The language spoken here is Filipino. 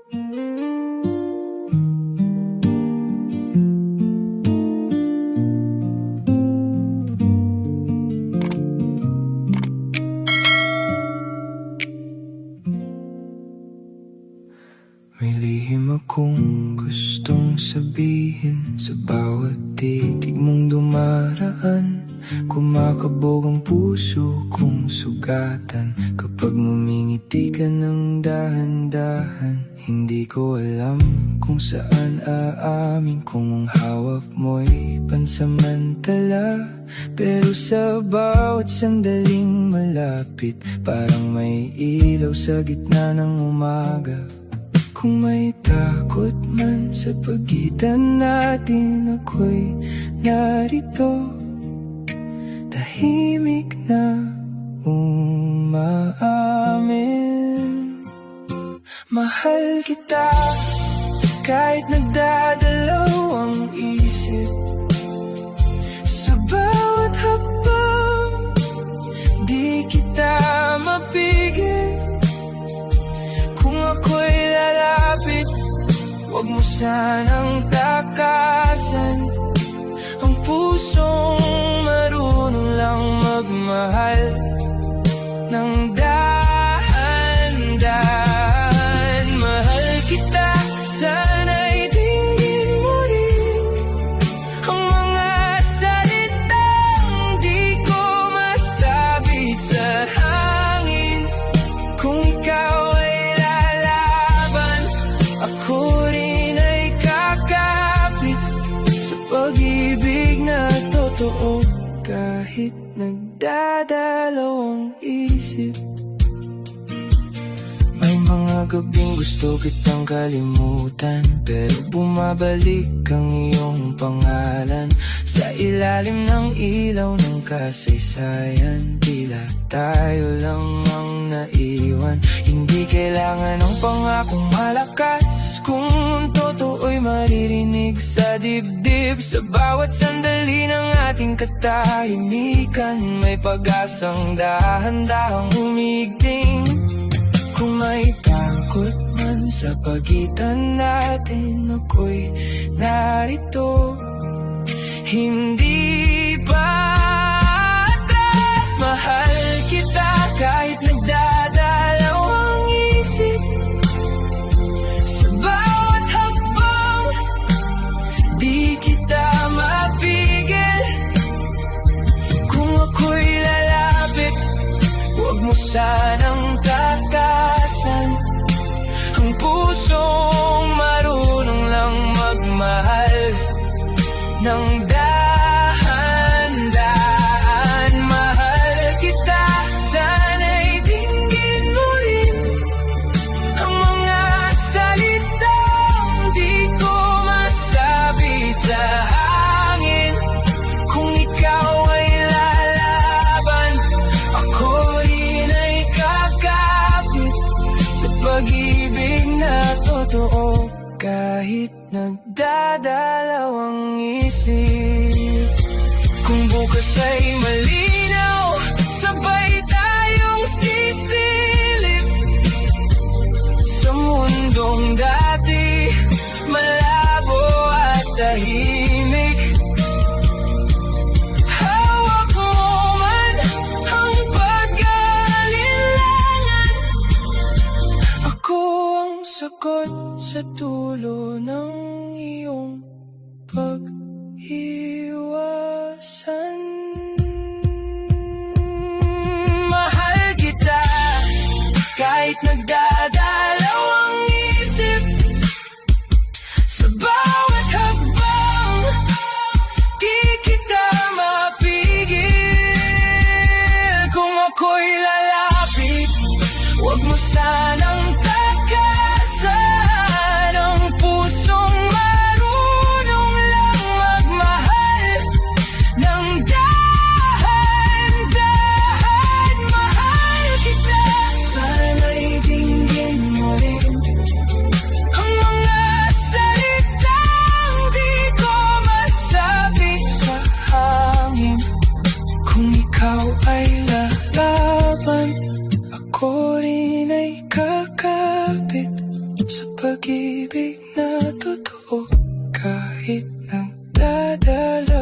May lihim akong gustong sabihin sa bawat titig mong dumaraan. Kumakabog ang puso kong sugatan kapag ngumingiti ka ng dahan-dahan. Hindi ko alam kung saan aamin, kung ang hawak mo'y pansamantala, pero sa bawat sandaling malapit, parang may ilaw sa gitna ng umaga. Kung may takot man sa pagitan natin, ako'y narito, tahimik na umaamin. Mahal kita kahit nagdadalaw ang isip. Sa bawat hakbang di kita mapigil. Kung ako'y lalapit, huwag mo sanang takasan ang pusong marunong lang magmahal ng dahan-dahan. Mahal kita, sana'y dinggin mo rin ang mga salitang di ko masabi sa hangin. Kung ikaw ay lalaban, ako rin ay kakapit sa pag-ibig na totoo, kahit nagdadalaw ang isip. May mga gabing gusto kitang kalimutan, pero bumabalik ang iyong pangalan sa ilalim ng ilaw ng kasaysayan. Tila tayo lang ang naiwan. Hindi kailangan ng pangakong malakas kung ang totoo'y maririnig sa dibdib. Sa bawat sandali ng ating katahimikan, may pag-asang dahan-dahang humigting. Kung may takot man sa pagitan natin, ako'y narito, hindi pa atras. Mahal kita kahit nagdadalaw ang isip. Sa bawat hakbang di kita mapigil. Kung ako'y lalapit, huwag mo sanang takasan ang pusong marunong lang magmahal ng dahan-dahan. Mahal kita, sana'y dinggin mo rin ang mga salitang di ko masabi sa hangin. Kung ikaw ay lalaban, ako rin ay kakapit sa pag-ibig na totoo, kahit nagdadalaw ang isip. Kung bukas ay malinaw, sabay tayong sisilip sa mundong dati malabo at tahimik. Hawak mo man ang pag-alinlangan, ako ang sagot sa dulo ng iyong pag-iwasan. Mahal kita kahit nagdadalaw ang isip. Sa bawat hakbang di kita mapigil. Kung ako'y lalapit, huwag mo sanang takasan ang pusong marunong lang magmahal ng dahan-dahan. Mahal kita, sana'y dinggin mo rin ang mga salitang di ko masabi sa hangin. Kung ikaw ay lalaban, ako rin ay kakapit sa pag-ibig na totoo kahit nang dadala